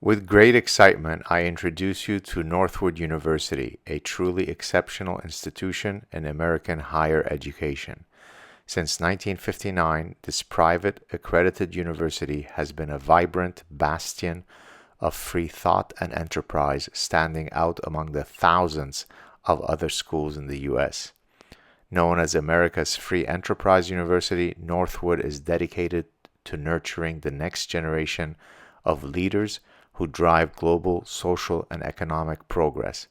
With great excitement, I introduce you to Northwood University, a truly exceptional institution in American higher education. Since 1959, this private, accredited university has been a vibrant bastion of free thought and enterprise, standing out among the thousands of other schools in the U.S. Known as America's Free Enterprise University, Northwood is dedicated to nurturing the next generation of leaders who drive global social and economic progress.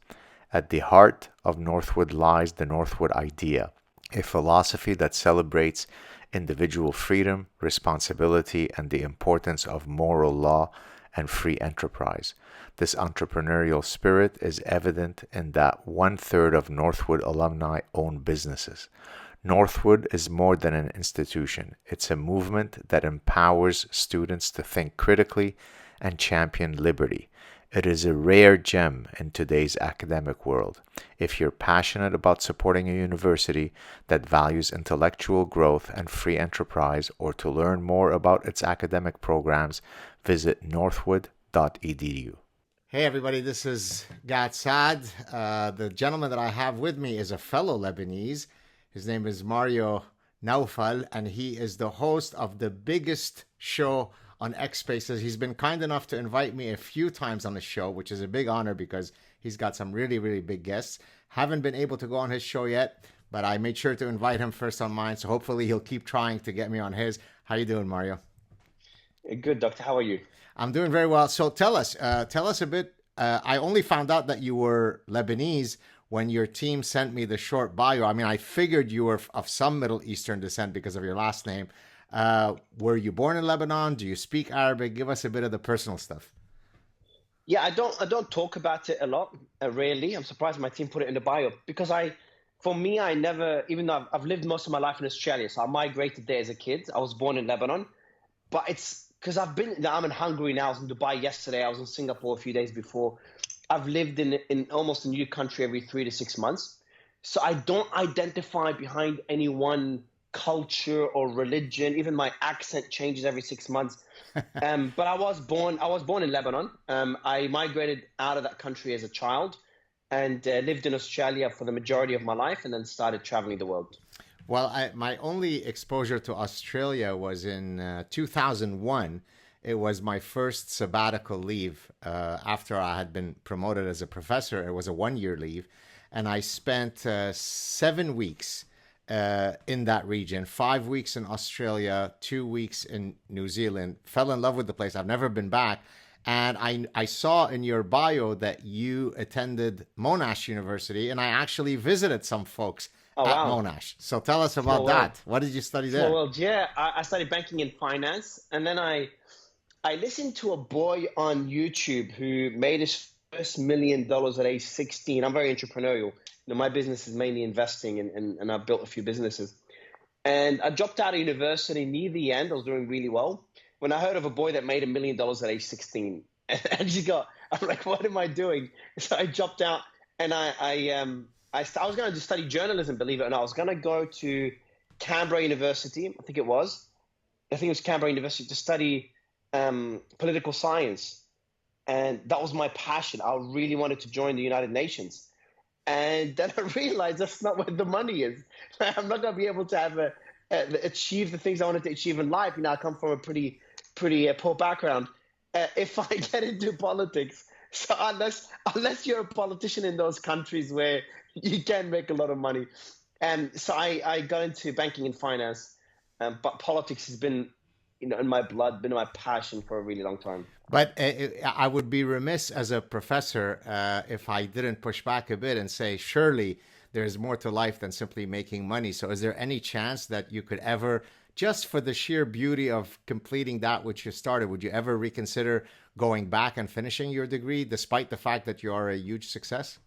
At the heart of Northwood lies the Northwood idea, a philosophy that celebrates individual freedom, responsibility, and the importance of moral law and free enterprise. This entrepreneurial spirit is evident in that one-third of Northwood alumni own businesses. Northwood is more than an institution. It's a movement that empowers students to think critically and champion liberty. It is a rare gem in today's academic world. If you're passionate about supporting a university that values intellectual growth and free enterprise, or to learn more about its academic programs, visit northwood.edu. Hey everybody, this is Gad Saad. The gentleman that I have with me is a fellow Lebanese. His name is Mario Nawfal, and he is the host of the biggest show on X Spaces. He's been kind enough to invite me a few times on the show, which is a big honor because he's got some really, really big guests. Haven't been able to go on his show yet, but I made sure to invite him first on mine, so hopefully he'll keep trying to get me on his. How you doing, Mario? Good, doctor. How are you? I'm doing very well. So tell us a bit. I only found out that you were Lebanese when your team sent me the short bio. I mean, I figured you were of some Middle Eastern descent because of your last name. Were you born in Lebanon? Do you speak Arabic? Give us a bit of the personal stuff. Yeah, I don't talk about it a lot, rarely. I'm surprised my team put it in the bio because for me, I never, even though I've lived most of my life in Australia, so I migrated there as a kid. I was born in Lebanon, but it's because I'm in Hungary now. I was in Dubai yesterday. I was in Singapore a few days before. I've lived in almost a new country every 3 to 6 months. So I don't identify behind any one culture or religion. Even my accent changes every 6 months. But I was born in Lebanon. I migrated out of that country as a child and lived in Australia for the majority of my life and then started traveling the world. Well, my only exposure to Australia was in 2001. It was my first sabbatical leave after I had been promoted as a professor. It was a 1 year leave. And I spent 7 weeks in that region, 5 weeks in Australia, 2 weeks in New Zealand. Fell in love with the place. I've never been back. And I saw in your bio that you attended Monash University, and I actually visited some folks Oh, at wow. Monash. So tell us about Small world. that. What did you study Small there? world. Yeah, I studied banking and finance. And then I listened to a boy on YouTube who made his first $1 million at age 16. I'm very entrepreneurial. My business is mainly investing and I've built a few businesses. And I dropped out of university near the end. I was doing really well. When I heard of a boy that made $1 million at age 16, and I'm like, what am I doing? So I dropped out and I was going to study journalism, believe it or not. I was going to go to Canberra University, I think it was Canberra University to study political science. And that was my passion. I really wanted to join the United Nations. And then I realized that's not where the money is. I'm not going to be able to achieve the things I wanted to achieve in life. I come from a pretty poor background. If I get into politics, so unless you're a politician in those countries where you can make a lot of money, and so I got into banking and finance, but politics has been, in my blood, been my passion for a really long time. But I would be remiss as a professor if I didn't push back a bit and say, surely there's more to life than simply making money. So, is there any chance that you could ever, just for the sheer beauty of completing that which you started, would you ever reconsider going back and finishing your degree, despite the fact that you are a huge success?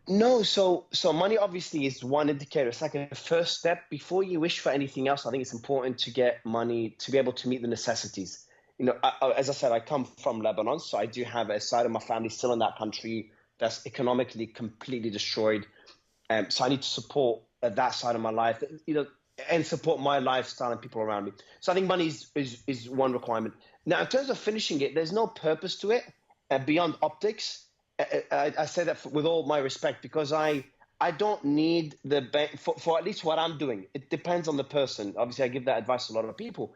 No, so money obviously is one indicator. It's like a first step. Before you wish for anything else, I think it's important to get money to be able to meet the necessities. As I said, I come from Lebanon, so I do have a side of my family still in that country that's economically completely destroyed. So I need to support that side of my life, and support my lifestyle and people around me. So I think money is one requirement. Now, in terms of finishing it, there's no purpose to it beyond optics. I say that with all my respect because I don't need for at least what I'm doing. It depends on the person. Obviously, I give that advice to a lot of people.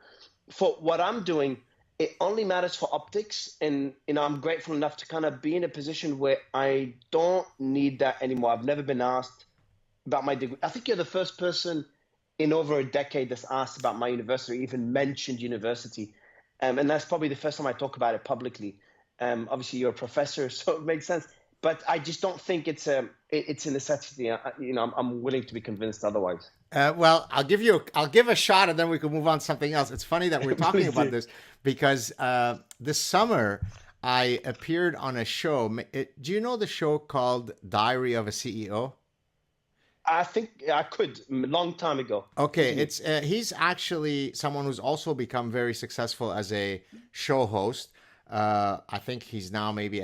For what I'm doing, it only matters for optics, and I'm grateful enough to kind of be in a position where I don't need that anymore. I've never been asked about my degree. I think you're the first person in over a decade that's asked about my university, even mentioned university. And that's probably the first time I talk about it publicly. Obviously, you're a professor, so it makes sense. But I just don't think it's a necessity. I'm willing to be convinced otherwise. Well, I'll give a shot, and then we can move on to something else. It's funny that we're talking about this because this summer I appeared on a show. Do you know the show called Diary of a CEO? I think I could a long time ago. Okay, it's he's actually someone who's also become very successful as a show host. I think he's now maybe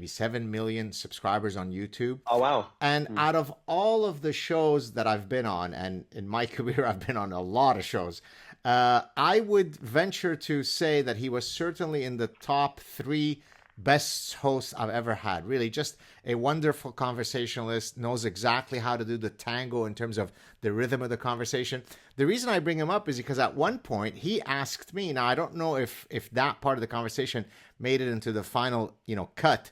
7 million subscribers on YouTube. Oh wow! And out of all of the shows that I've been on, and in my career I've been on a lot of shows, I would venture to say that he was certainly in the top 3 best hosts I've ever had. Really, just a wonderful conversationalist, knows exactly how to do the tango in terms of the rhythm of the conversation. The reason I bring him up is because at one point he asked me, now I don't know if that part of the conversation made it into the final, cut,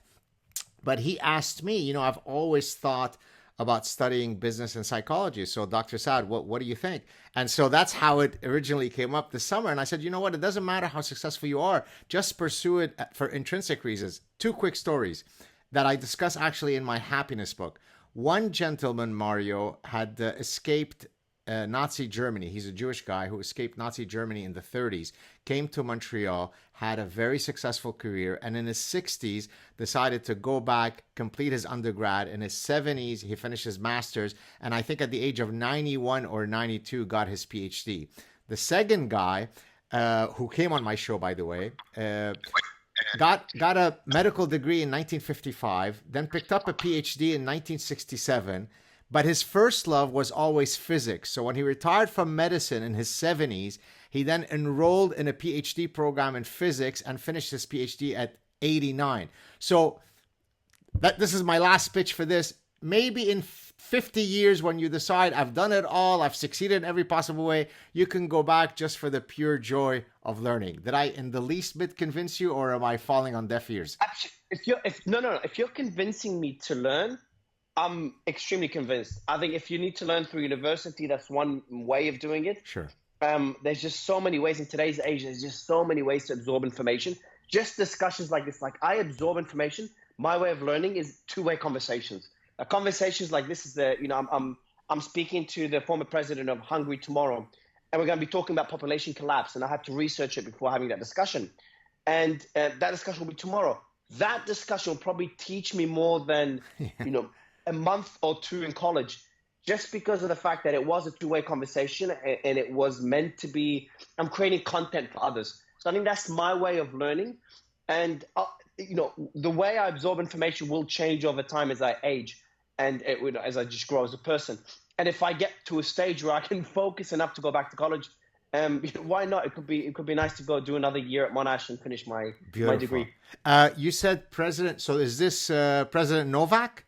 but he asked me, I've always thought about studying business and psychology. So Dr. Saad, what do you think? And so that's how it originally came up this summer. And I said, you know what? It doesn't matter how successful you are. Just pursue it for intrinsic reasons. 2 quick stories that I discuss actually in my happiness book. One gentleman, Mario, had escaped Nazi Germany. He's a Jewish guy who escaped Nazi Germany in the 30s, came to Montreal, had a very successful career, and in his 60s decided to go back, complete his undergrad. In his 70s, he finished his master's, and I think at the age of 91 or 92 got his PhD. The second guy, who came on my show, by the way, got a medical degree in 1955, then picked up a PhD in 1967. But his first love was always physics. So when he retired from medicine in his 70s, he then enrolled in a PhD program in physics and finished his PhD at 89. So this is my last pitch for this. Maybe in 50 years, when you decide I've done it all, I've succeeded in every possible way, you can go back just for the pure joy of learning. Did I in the least bit convince you, or am I falling on deaf ears? If you're convincing me to learn, I'm extremely convinced. I think if you need to learn through university, that's one way of doing it. Sure. There's just so many ways in today's age. There's just so many ways to absorb information. Just discussions like this, like I absorb information. My way of learning is 2-way conversations. Conversations like this is I'm speaking to the former president of Hungary tomorrow, and we're going to be talking about population collapse, and I have to research it before having that discussion. And that discussion will be tomorrow. That discussion will probably teach me more than a month or 2 in college, just because of the fact that it was a 2-way conversation and it was meant to be. I'm creating content for others, so I think that's my way of learning. And the way I absorb information will change over time as I age and as I just grow as a person. And if I get to a stage where I can focus enough to go back to college, why not? It could be nice to go do another year at Monash and finish my degree. You said President. So is this President Novak?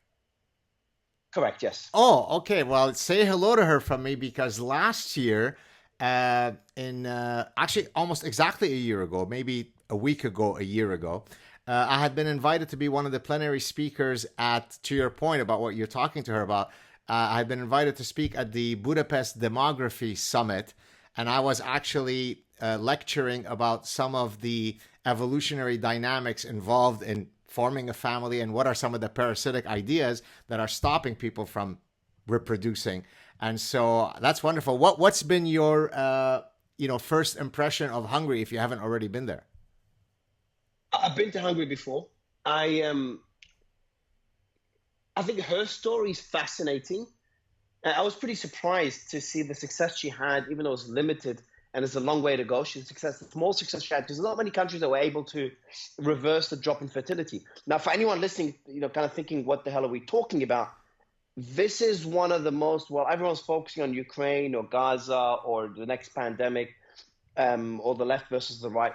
Correct, yes. Oh, okay. Well, say hello to her from me, because last year, actually almost exactly a year ago, maybe a week ago, a year ago, I had been invited to be one of the plenary speakers to your point about what you're talking to her about. I had been invited to speak at the Budapest Demography Summit, and I was actually lecturing about some of the evolutionary dynamics involved in forming a family, and what are some of the parasitic ideas that are stopping people from reproducing. And so that's wonderful. What's been your first impression of Hungary, if you haven't already been there? I've been to Hungary before. I think her story is fascinating. I was pretty surprised to see the success she had, even though it was limited and there's a long way to go. She's a small success she had, because there's not many countries that were able to reverse the drop in fertility. Now, for anyone listening, kind of thinking, what the hell are we talking about? This is one of the most, everyone's focusing on Ukraine or Gaza or the next pandemic, or the left versus the right.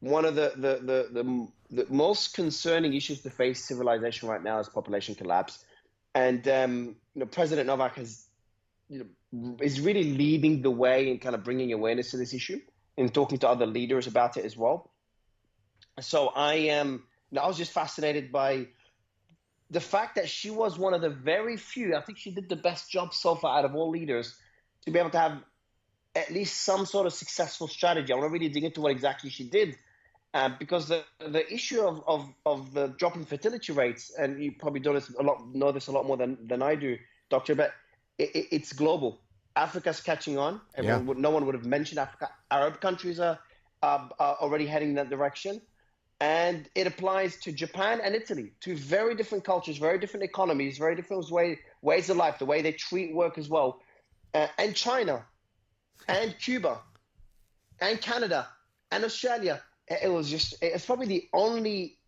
one of the most concerning issues to face civilization right now is population collapse. And President Novak is really leading the way in kind of bringing awareness to this issue and talking to other leaders about it as well. So I was just fascinated by the fact that she was one of the very few, I think she did the best job so far out of all leaders, to be able to have at least some sort of successful strategy. I want to really dig into what exactly she did, because the issue of the drop in fertility rates, and you probably know this a lot more than I do, Doctor, but it's global. Africa's catching on. No one would have mentioned Africa. Arab countries are already heading in that direction. And it applies to Japan and Italy, two very different cultures, very different economies, very different ways of life, the way they treat work as well. And China and Cuba and Canada and Australia. It's probably the only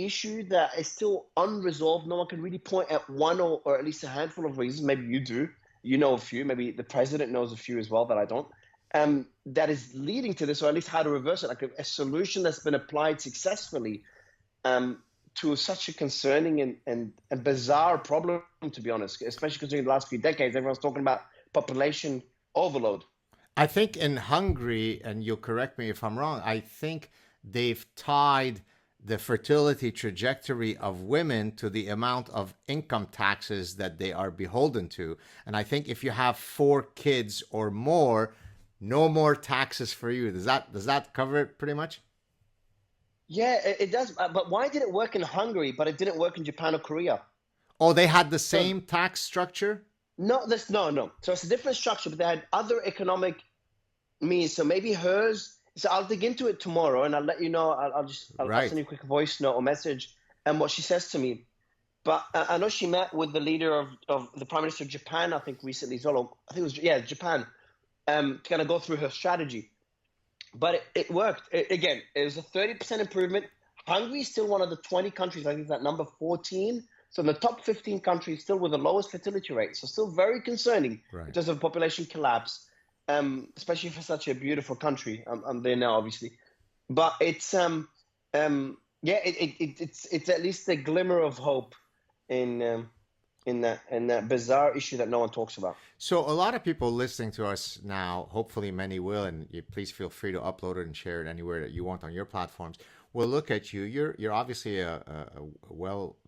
issue that is still unresolved. No one can really point at one or at least a handful of reasons. Maybe you do. You know a few. Maybe the president knows a few as well that I don't. That is leading to this, or at least how to reverse it, like a solution that's been applied successfully to such a concerning and bizarre problem, to be honest, especially considering the last few decades, everyone's talking about population overload. I think in Hungary, and you'll correct me if I'm wrong, I think they've tied the fertility trajectory of women to the amount of income taxes that they are beholden to. And I think if you have 4 kids or more, no more taxes for you. Does that cover it pretty much? Yeah, it does. But why did it work in Hungary, but it didn't work in Japan or Korea? Oh, they had the same tax structure? No. So it's a different structure, but they had other economic means. So maybe hers. So I'll dig into it tomorrow, and I'll let you know. I'll send you a quick voice note or message and what she says to me. But I know she met with the leader of the Prime Minister of Japan, I think recently as well. I think it was Japan. To kind of go through her strategy. But it worked. It was a 30% improvement. Hungary is still one of the 20 countries, I think it's at number 14. So in the top 15 countries, still with the lowest fertility rate. So still very concerning in terms of population collapse, especially for such a beautiful country. I'm there now, obviously. But it's it's at least a glimmer of hope in that bizarre issue that no one talks about. So a lot of people listening to us now, hopefully many will, and please feel free to upload it and share it anywhere that you want on your platforms. Will look at you. You're obviously a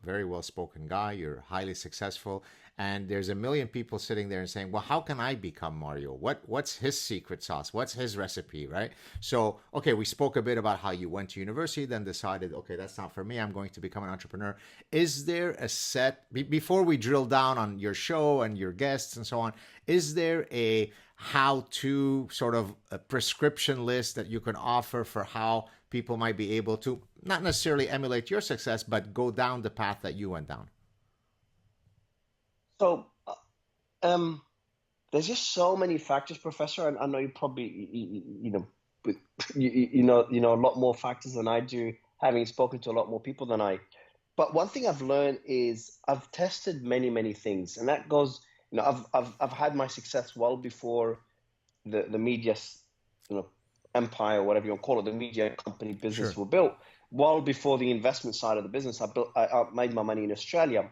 very well spoken guy. You're highly successful, and there's a million people sitting there and saying, "Well, how can I become Mario? What's his secret sauce? What's his recipe?" Right? So, okay, we spoke a bit about how you went to university, then decided, okay, that's not for me. I'm going to become an entrepreneur. Is there a set before we drill down on your show and your guests and so on? Is there a how-to sort of a prescription list that you can offer for how people might be able to not necessarily emulate your success, but go down the path that you went down? So there's just so many factors, Professor, and I know you probably you know a lot more factors than I do, having spoken to a lot more people than I. But one thing I've learned is I've tested many things, and that goes. I've had my success well before the media, empire, whatever you want to call it, the media company business were built. Well before the investment side of the business, I made my money in Australia,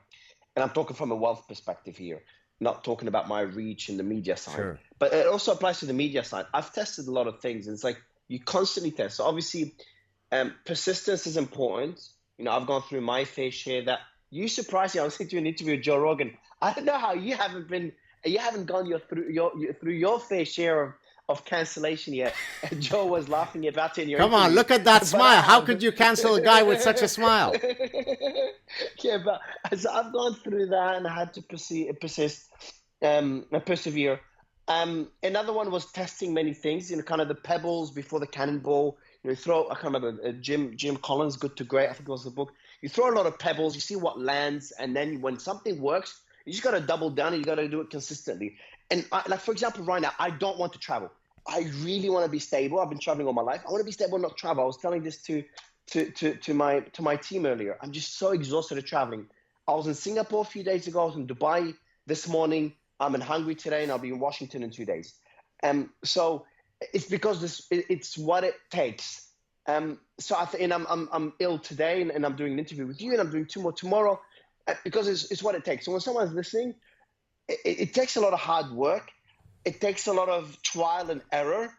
and I'm talking from a wealth perspective here, not talking about my reach in the media side. Sure. But it also applies to the media side. I've tested a lot of things, and it's like you constantly test. So obviously, persistence is important. I've gone through my fair share. That you surprised me. I was listening to an interview with Joe Rogan. I don't know how you haven't gone through your fair share of cancellation yet. And Joe was laughing about it in your Come on, look at that smile. How could you cancel a guy with such a smile? Yeah, but so I've gone through that and I had to persist and persevere. Another one was testing many things, kind of the pebbles before the cannonball. I can't remember, Jim Collins, Good to Great, I think it was the book. You throw a lot of pebbles, you see what lands, and then when something works, you just got to double down and you got to do it consistently. And for example, right now, I don't want to travel. I really want to be stable. I've been traveling all my life. I want to be stable, not travel. I was telling this to my team earlier. I'm just so exhausted of traveling. I was in Singapore a few days ago. I was in Dubai this morning. I'm in Hungary today, and I'll be in Washington in 2 days. So It's because it's what it takes. So and I'm ill today, and I'm doing an interview with you, and I'm doing two more tomorrow, because it's what it takes. So when someone's listening, it takes a lot of hard work. It takes a lot of trial and error,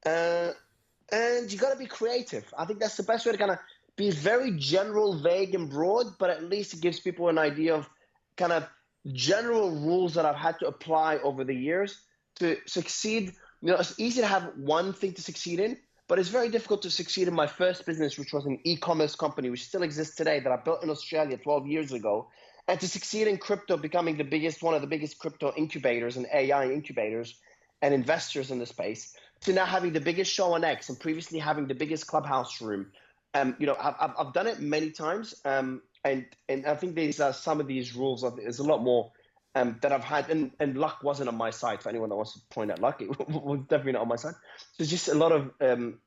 and you got to be creative. I think that's the best way to kind of be very general, vague, and broad, but at least it gives people an idea of kind of general rules that I've had to apply over the years to succeed. It's easy to have one thing to succeed in, but it's very difficult to succeed in my first business, which was an e-commerce company, which still exists today, that I built in Australia 12 years ago. And to succeed in crypto, becoming one of the biggest crypto incubators and AI incubators and investors in the space, to now having the biggest show on X and previously having the biggest clubhouse room. I've done it many times, and I think there's some of these rules. There's a lot more that I've had, and luck wasn't on my side. For anyone that wants to point at luck, it was definitely not on my side. So it's just a lot of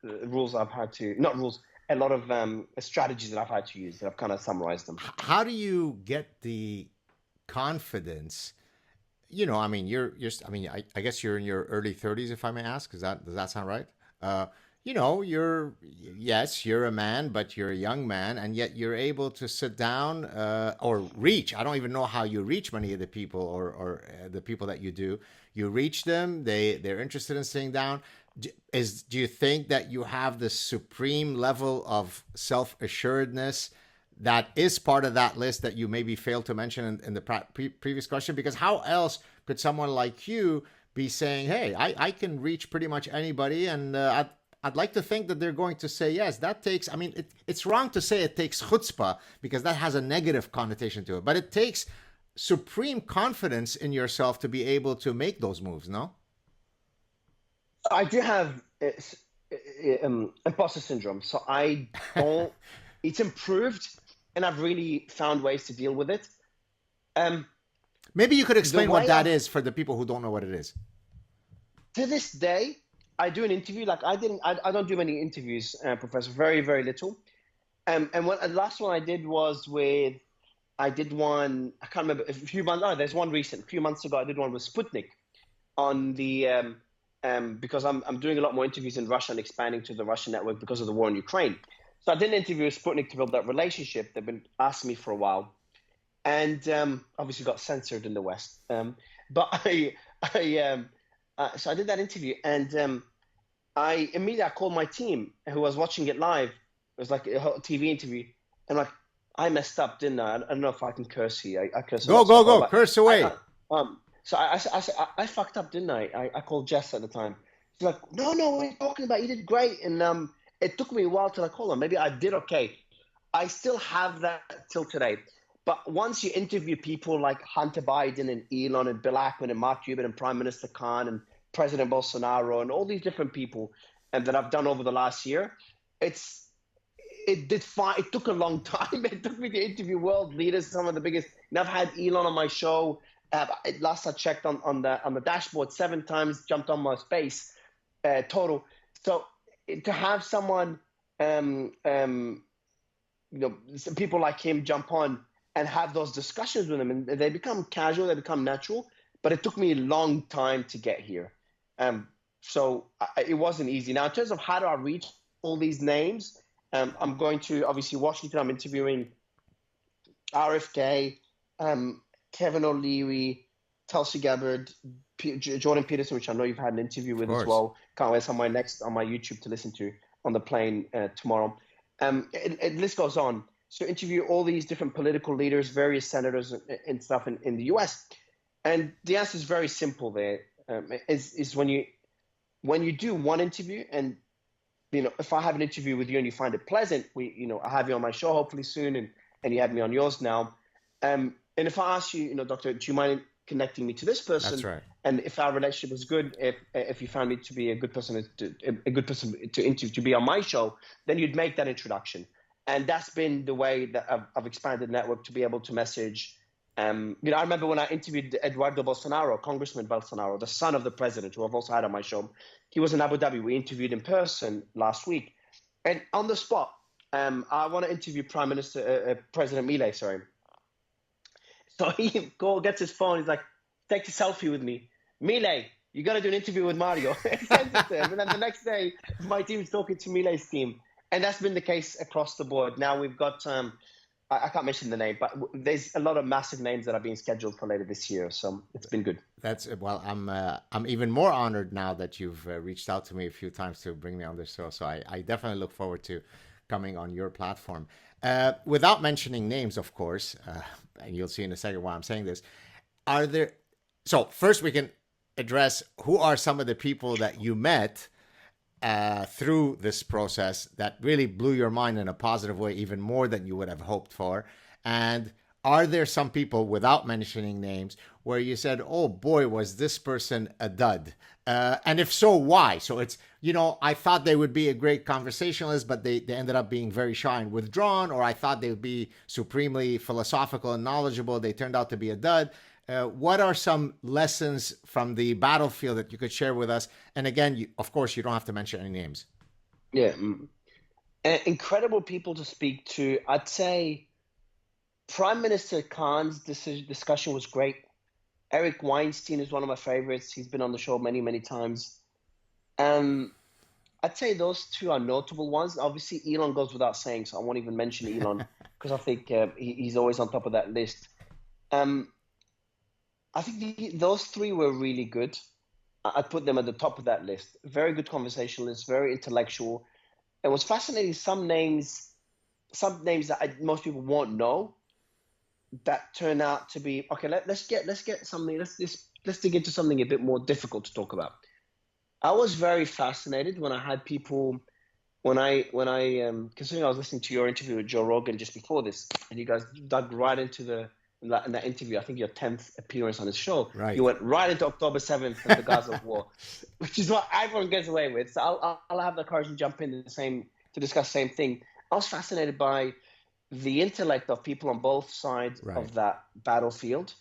rules I've had to, not rules, a lot of strategies that I've had to use that I've kind of summarized them. How do you get the confidence? I mean, I guess you're in your early 30s, if I may ask. Does that sound right? You're a man, but you're a young man, and yet you're able to sit down or reach. I don't even know how you reach many of the people or the people that you do. You reach them. They're interested in sitting down. Do you think that you have the supreme level of self-assuredness that is part of that list that you maybe failed to mention in the previous question? Because how else could someone like you be saying, hey, I can reach pretty much anybody, and I'd like to think that they're going to say yes. That takes, it's wrong to say it takes chutzpah, because that has a negative connotation to it, but it takes supreme confidence in yourself to be able to make those moves, no? I do have imposter syndrome, so I don't. It's improved, and I've really found ways to deal with it. Maybe you could explain what that is for the people who don't know what it is. To this day, I do an interview. Like I don't do many interviews, Professor. Very, very little. And the last one I did was I did one. I can't remember. A few months. Oh, there's one recent. A few months ago, I did one with Sputnik on the. Because I'm doing a lot more interviews in Russia and expanding to the Russian network because of the war in Ukraine. So I did an interview with Sputnik to build that relationship. They've been asking me for a while, and obviously got censored in the West. But so I did that interview, and I immediately called my team who was watching it live. It was like a TV interview, and like I messed up, didn't I? I don't know if I can curse here. I curse. Go, curse away. So I fucked up, didn't I? I called Jess at the time. She's like, no, what are you talking about? You did great. And it took me a while till I called her. Maybe I did okay. I still have that till today. But once you interview people like Hunter Biden and Elon and Bill Ackman and Mark Cuban and Prime Minister Khan and President Bolsonaro and all these different people that I've done over the last year, it did fine. It took a long time. It took me to interview world leaders, some of the biggest. And I've had Elon on my show. Last I checked on the dashboard 7 times, jumped on my space total. So to have someone, some people like him jump on and have those discussions with him, and they become casual, they become natural. But it took me a long time to get here. So it wasn't easy. Now, in terms of how do I reach all these names, I'm going to obviously Washington. I'm interviewing RFK. Kevin O'Leary, Tulsi Gabbard, Jordan Peterson, which I know you've had an interview with as well. Can't wait. It's on my YouTube to listen to on the plane tomorrow. List goes on. So interview all these different political leaders, various senators and stuff in the US. And the answer is very simple there. Is when you do one interview, and if I have an interview with you and you find it pleasant, I have you on my show hopefully soon, and you have me on yours now. And if I ask you, doctor, do you mind connecting me to this person? That's right. And if our relationship was good, if you found me to be a good person to interview, to be on my show, then you'd make that introduction. And that's been the way that I've expanded the network to be able to message. I remember when I interviewed Eduardo Bolsonaro, Congressman Bolsonaro, the son of the president, who I've also had on my show. He was in Abu Dhabi. We interviewed in person last week, and on the spot, I want to interview President Milei. Sorry. So he gets his phone. He's like, take a selfie with me. Milei, you got to do an interview with Mario. I sent it to him. And then the next day, my team's talking to Mile's team. And that's been the case across the board. Now we've got, I can't mention the name, but there's a lot of massive names that are being scheduled for later this year. So it's been good. That's well. I'm even more honored now that you've reached out to me a few times to bring me on this show. So I definitely look forward to coming on your platform. Without mentioning names, of course, and you'll see in a second why I'm saying this. Are there? So first, we can address who are some of the people that you met through this process that really blew your mind in a positive way, even more than you would have hoped for, and are there some people, without mentioning names, where you said, oh boy, was this person a dud? And if so, why? So it's, I thought they would be a great conversationalist, but they ended up being very shy and withdrawn, or I thought they would be supremely philosophical and knowledgeable. They turned out to be a dud. What are some lessons from the battlefield that you could share with us? And again, of course, you don't have to mention any names. Yeah. Incredible people to speak to. I'd say Prime Minister Khan's discussion was great. Eric Weinstein is one of my favorites. He's been on the show many, many times. I'd say those two are notable ones. Obviously, Elon goes without saying, so I won't even mention Elon because I think he's always on top of that list. I think those three were really good. I'd put them at the top of that list. Very good conversationalists, very intellectual. And what's fascinating, some names that most people won't know, that turn out to be okay. Let's get something. Let's dig into something a bit more difficult to talk about. I was very fascinated when I had people considering I was listening to your interview with Joe Rogan just before this, and you guys dug right into in that interview. I think your 10th appearance on his show. Right. You went right into October 7th and the Gaza of War, which is what everyone gets away with. So I'll have the courage to jump in to discuss the same thing. I was fascinated by the intellect of people on both sides of that battlefield.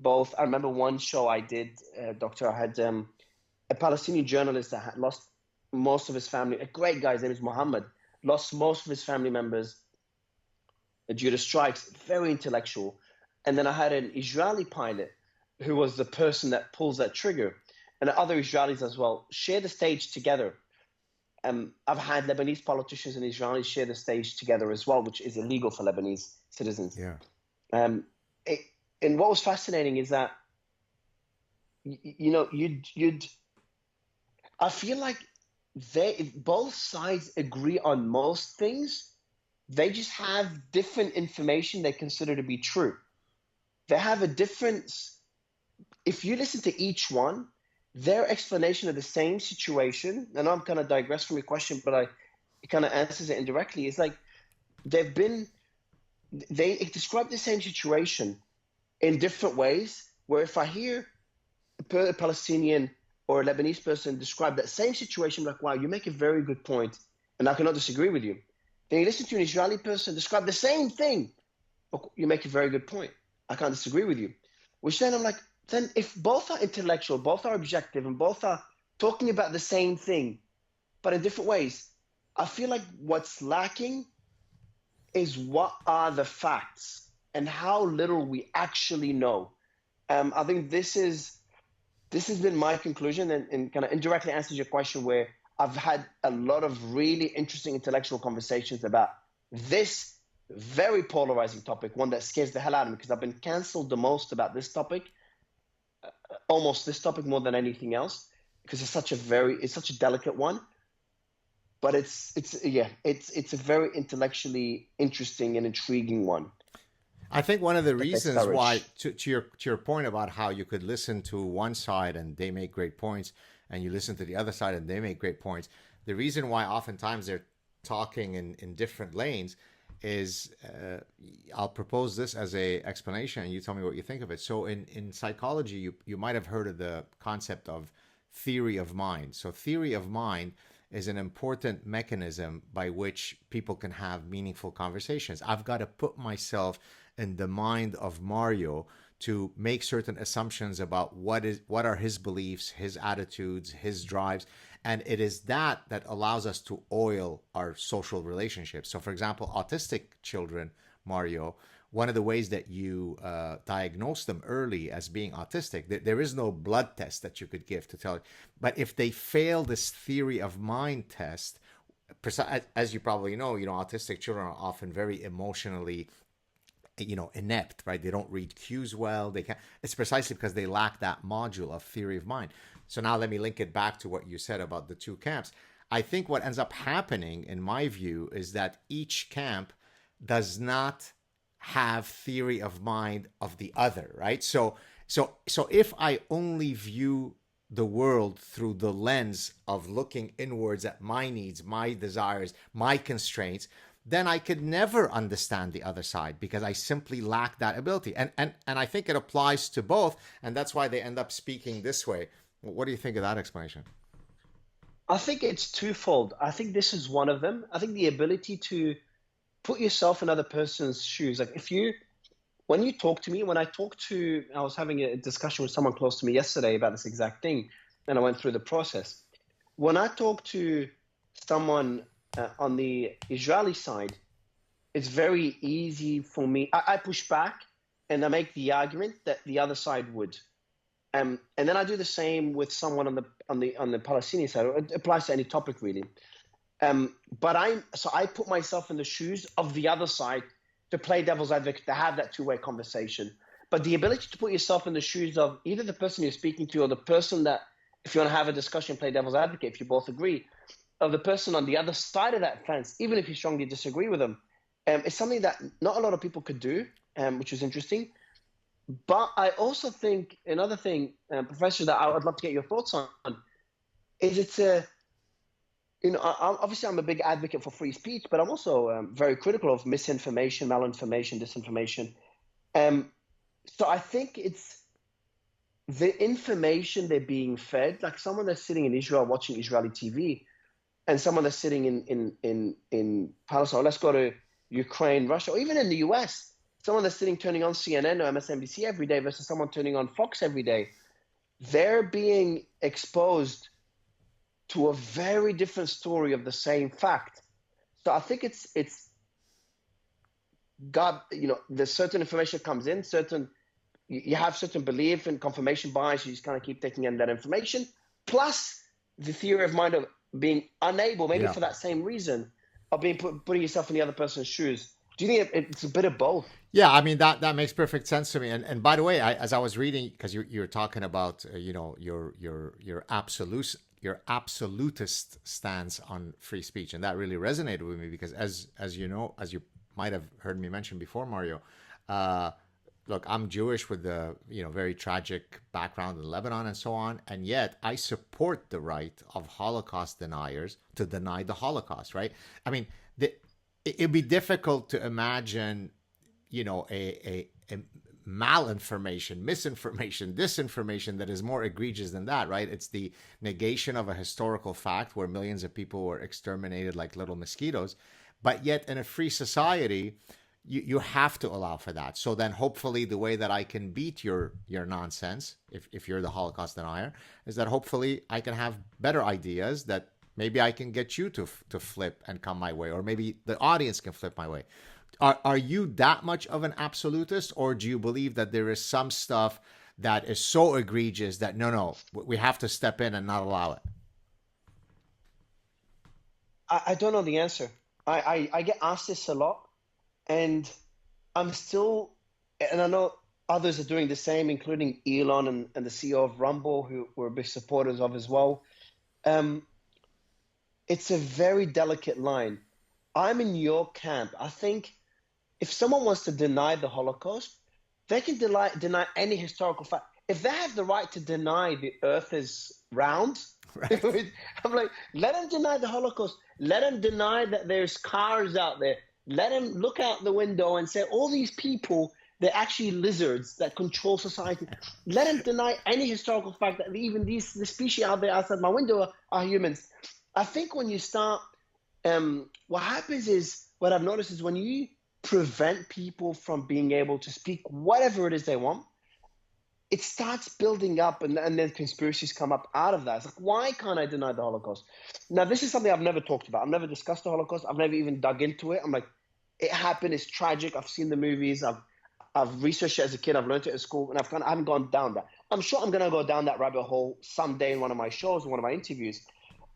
I remember one show I did, Doctor, I had a Palestinian journalist that had lost most of his family, a great guy, his name is Muhammad, lost most of his family members due to strikes, very intellectual. And then I had an Israeli pilot who was the person that pulls that trigger, and other Israelis as well, share the stage together. I've had Lebanese politicians and Israelis share the stage together as well, which is illegal for Lebanese citizens. Yeah. And what was fascinating is that, I feel like both sides agree on most things. They just have different information they consider to be true. They have a difference. If you listen to each one, their explanation of the same situation, and I'm kind of digress from your question, but it kind of answers it indirectly. It's like they describe the same situation in different ways, where if I hear a Palestinian or a Lebanese person describe that same situation, I'm like, wow, you make a very good point, and I cannot disagree with you. Then you listen to an Israeli person describe the same thing, you make a very good point. I can't disagree with you. Which then I'm like, then if both are intellectual, both are objective, and both are talking about the same thing, but in different ways, I feel like what's lacking is what are the facts and how little we actually know. I think this has been my conclusion, and kind of indirectly answers your question, where I've had a lot of really interesting intellectual conversations about this very polarizing topic, one that scares the hell out of me, because I've been canceled the most about this topic, almost this topic more than anything else, because it's such a delicate one. But it's a very intellectually interesting and intriguing one. I think one of the reasons why, to your point about how you could listen to one side and they make great points, and you listen to the other side and they make great points, the reason why oftentimes they're talking in different lanes is, I'll propose this as a explanation, and you tell me what you think of it. So in psychology, you might have heard of the concept of theory of mind. So theory of mind is an important mechanism by which people can have meaningful conversations. I've got to put myself in the mind of Mario to make certain assumptions about what are his beliefs, his attitudes, his drives. And it is that allows us to oil our social relationships. So for example, autistic children, Mario, one of the ways that you diagnose them early as being autistic, there is no blood test that you could give to tell. But if they fail this theory of mind test, as you probably know, autistic children are often very emotionally, inept, right? They don't read cues well. They can't. It's precisely because they lack that module of theory of mind. So now let me link it back to what you said about the two camps. I think what ends up happening, in my view, is that each camp does not have theory of mind of the other, right? So if I only view the world through the lens of looking inwards at my needs, my desires, my constraints, then I could never understand the other side because I simply lack that ability. And I think it applies to both, and that's why they end up speaking this way. What do you think of that explanation? I think it's twofold. I think this is one of them. I think the ability to put yourself in other person's shoes. Like when you talk to me, I was having a discussion with someone close to me yesterday about this exact thing, and I went through the process. When I talk to someone on the Israeli side, it's very easy for me. I push back and I make the argument that the other side would. And then I do the same with someone on the Palestinian side. It applies to any topic really. But I put myself in the shoes of the other side to play devil's advocate, to have that two-way conversation. But the ability to put yourself in the shoes of either the person you're speaking to or the person that, if you want to have a discussion, play devil's advocate, if you both agree, of the person on the other side of that fence, even if you strongly disagree with them, is something that not a lot of people could do, which is interesting. But I also think another thing, Professor, that I would love to get your thoughts on, is obviously I'm a big advocate for free speech, but I'm also very critical of misinformation, malinformation, disinformation. So I think it's the information they're being fed, like someone that's sitting in Israel watching Israeli TV, and someone that's sitting in Palestine, or let's go to Ukraine, Russia, or even in the US, someone that's turning on CNN or MSNBC every day versus someone turning on Fox every day, they're being exposed to a very different story of the same fact. So I think it's God, there's certain information comes in, you have certain belief and confirmation bias, you just kind of keep taking in that information, plus the theory of mind of being unable, maybe for that same reason, of putting yourself in the other person's shoes. Do you think it's a bit of both? Yeah, I mean that makes perfect sense to me. And by the way, as I was reading, because you're talking about your absolutist stance on free speech, and that really resonated with me because as you might have heard me mention before, Mario, look, I'm Jewish with the very tragic background in Lebanon and so on, and yet I support the right of Holocaust deniers to deny the Holocaust. Right? I mean, it'd be difficult to imagine, a malinformation, misinformation, disinformation that is more egregious than that. Right? It's the negation of a historical fact where millions of people were exterminated like little mosquitoes, but yet in a free society, you have to allow for that. So then hopefully the way that I can beat your nonsense, if you're the Holocaust denier, is that hopefully I can have better ideas that maybe I can get you to flip and come my way, or maybe the audience can flip my way. Are you that much of an absolutist, or do you believe that there is some stuff that is so egregious that no, we have to step in and not allow it? I don't know the answer. I get asked this a lot. And and I know others are doing the same, including Elon and the CEO of Rumble, who we're big supporters of as well. It's a very delicate line. I'm in your camp. I think if someone wants to deny the Holocaust, they can deny any historical fact. If they have the right to deny the Earth is round, right. I'm like, let them deny the Holocaust. Let them deny that there's cars out there. Let them look out the window and say all these people, they're actually lizards that control society. Let them deny any historical fact that even the species out there outside my window are humans. I think when you start, what happens is, what I've noticed is when you prevent people from being able to speak whatever it is they want, it starts building up, and then conspiracies come up out of that. It's like, why can't I deny the Holocaust? Now, this is something I've never talked about. I've never discussed the Holocaust. I've never even dug into it. I'm like, It happened. It's tragic. I've seen the movies. I've researched it as a kid. I've learned it at school, and I haven't gone down that. I'm sure I'm going to go down that rabbit hole someday in one of my shows, in one of my interviews.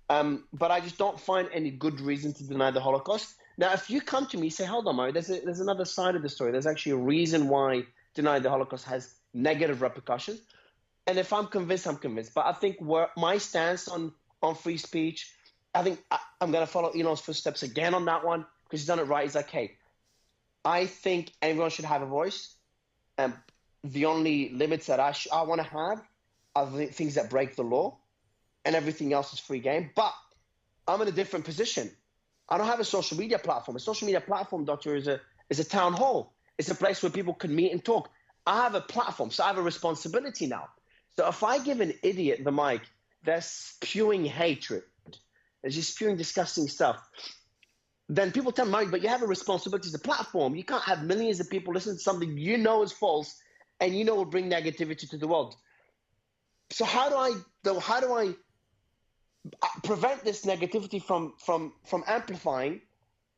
But I just don't find any good reason to deny the Holocaust. Now, if you come to me and say, hold on, Mario, there's another side of the story. There's actually a reason why denying the Holocaust has negative repercussions. And if I'm convinced, I'm convinced. But I think my stance on free speech, I think I'm going to follow Elon's footsteps again on that one, because he's done it right. He's like, hey, I think everyone should have a voice. The only limits that I want to have are the things that break the law, and everything else is free game. But I'm in a different position. I don't have a social media platform. A social media platform, Doctor, is a town hall. It's a place where people can meet and talk. I have a platform, so I have a responsibility now. So if I give an idiot the mic that's spewing hatred, that's just spewing disgusting stuff, then people tell me, but you have a responsibility as a platform. You can't have millions of people listen to something you know is false and you know will bring negativity to the world. So how do I prevent this negativity from amplifying,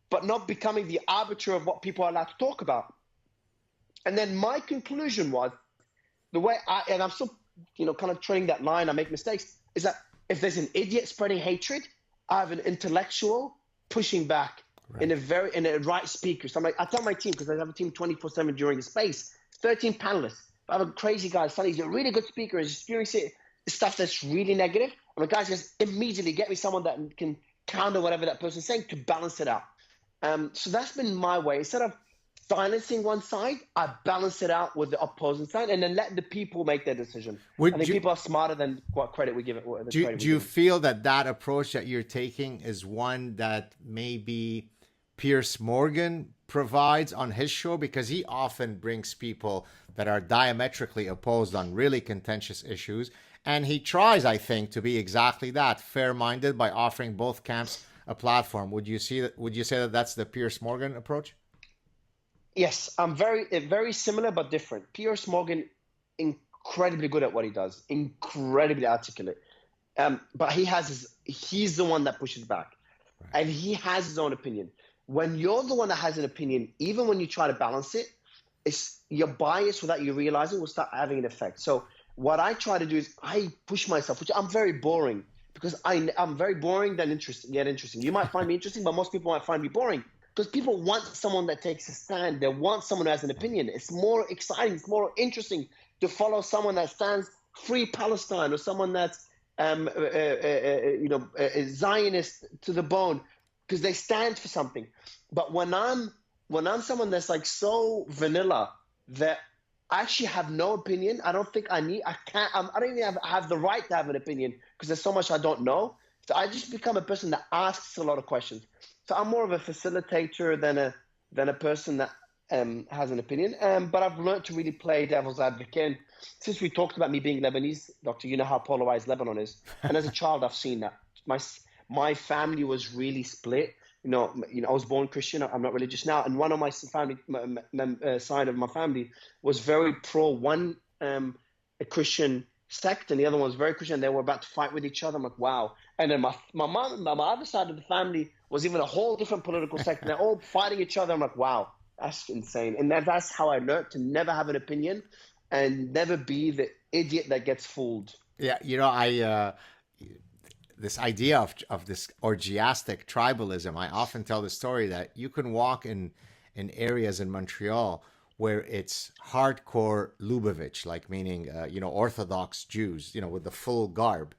but not becoming the arbiter of what people are allowed to talk about? And then my conclusion was, the way I'm still, kind of treading that line, I make mistakes, is that if there's an idiot spreading hatred, I have an intellectual pushing back in a right speaker. So I tell my team, because I have a team 24/7 during the space, 13 panelists. I have a crazy guy, Sonny, he's a really good speaker, he's experiencing stuff that's really negative. And the guys just immediately get me someone that can counter whatever that person's saying to balance it out. So that's been my way. Instead of silencing one side, I balance it out with the opposing side, and then let the people make their decision. I think people are smarter than what credit we give it. Do you feel that approach that you're taking is one that maybe Piers Morgan provides on his show? Because he often brings people that are diametrically opposed on really contentious issues. And he tries, I think, to be exactly that, fair-minded, by offering both camps a platform. Would you say that that's the Piers Morgan approach? Yes, I'm very similar but different. Piers Morgan, incredibly good at what he does, incredibly articulate. But he's the one that pushes back, and he has his own opinion. When you're the one that has an opinion, even when you try to balance it, your bias, without you realizing, will start having an effect. So what I try to do is I push myself, which I'm very boring, because I'm very boring than interesting. You might find me interesting, but most people might find me boring, because people want someone that takes a stand. They want someone who has an opinion. It's more exciting, it's more interesting to follow someone that stands free Palestine, or someone that's Zionist to the bone, because they stand for something. But when I'm someone that's like so vanilla that I actually have no opinion, I don't don't even have the right to have an opinion, because there's so much I don't know. So I just become a person that asks a lot of questions. So I'm more of a facilitator than a person that has an opinion. But I've learned to really play devil's advocate. And since we talked about me being Lebanese, Doctor, you know how polarized Lebanon is. And as a child, I've seen that. My family was really split. I was born Christian. I'm not religious now. And one of my family side of my family was very pro one a Christian sect, and the other one was very Christian. They were about to fight with each other. I'm like, wow. And then my other side of the family was even a whole different political sect, and they're all fighting each other. I'm like, wow, that's insane. And that's how I learned to never have an opinion and never be the idiot that gets fooled. Yeah, this idea of this orgiastic tribalism, I often tell the story that you can walk in areas in Montreal where it's hardcore Lubavitch, like meaning, Orthodox Jews, with the full garb.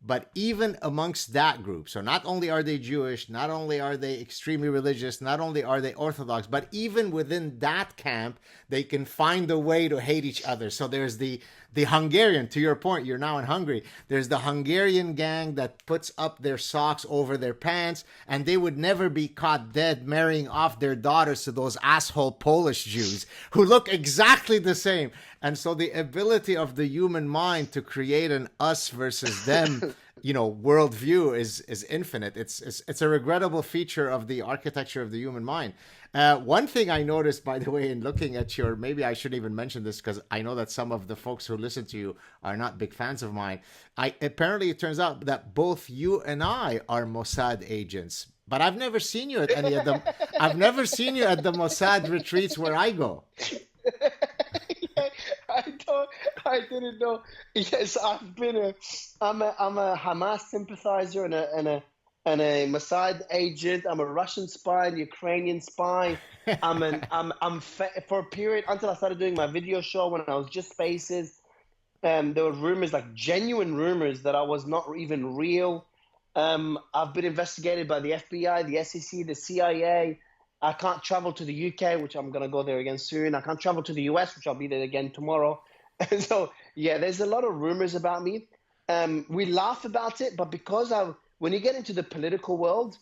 But even amongst that group, so not only are they Jewish, not only are they extremely religious, not only are they Orthodox, but even within that camp, they can find a way to hate each other. So there's the Hungarian, to your point, you're now in Hungary. There's the Hungarian gang that puts up their socks over their pants, and they would never be caught dead marrying off their daughters to those asshole Polish Jews who look exactly the same. And so the ability of the human mind to create an us versus them, worldview is infinite. It's a regrettable feature of the architecture of the human mind. One thing I noticed, by the way, in looking at maybe I shouldn't even mention this because I know that some of the folks who listen to you are not big fans of mine. Apparently it turns out that both you and I are Mossad agents. But I've never seen you at any of them. I've never seen you at the Mossad retreats where I go. Yeah, I didn't know. Yes, I'm a Hamas sympathizer and a Mossad agent. I'm a Russian spy, a Ukrainian spy. For a period until I started doing my video show when I was just Spaces. There were rumors, like genuine rumors, that I was not even real. I've been investigated by the FBI, the SEC, the CIA. I can't travel to the UK, which I'm going to go there again soon. I can't travel to the US, which I'll be there again tomorrow. And so, yeah, there's a lot of rumors about me. We laugh about it, but when you get into the political world,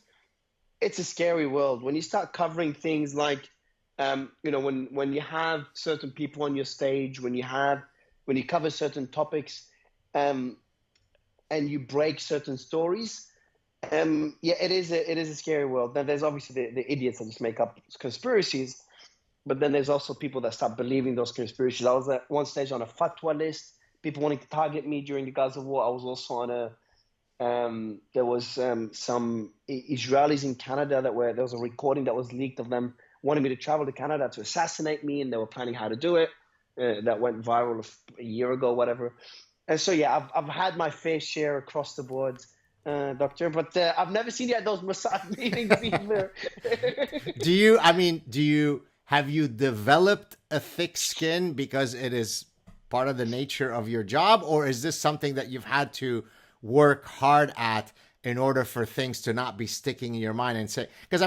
it's a scary world. When you start covering things like, when you have certain people on your stage, when you cover certain topics, and you break certain stories, it is a scary world. Then there's obviously the idiots that just make up conspiracies, but then there's also people that start believing those conspiracies. I was at one stage on a fatwa list, people wanting to target me during the Gaza war. I was also on there was some Israelis in Canada there was a recording that was leaked of them wanting me to travel to Canada to assassinate me, and they were planning how to do it. That went viral a year ago, whatever. And so, yeah, I've had my fair share across the board, Doctor, but I've never seen you at those Mossad meetings either. Have you developed a thick skin because it is part of the nature of your job, or is this something that you've had to work hard at in order for things to not be sticking in your mind and say, because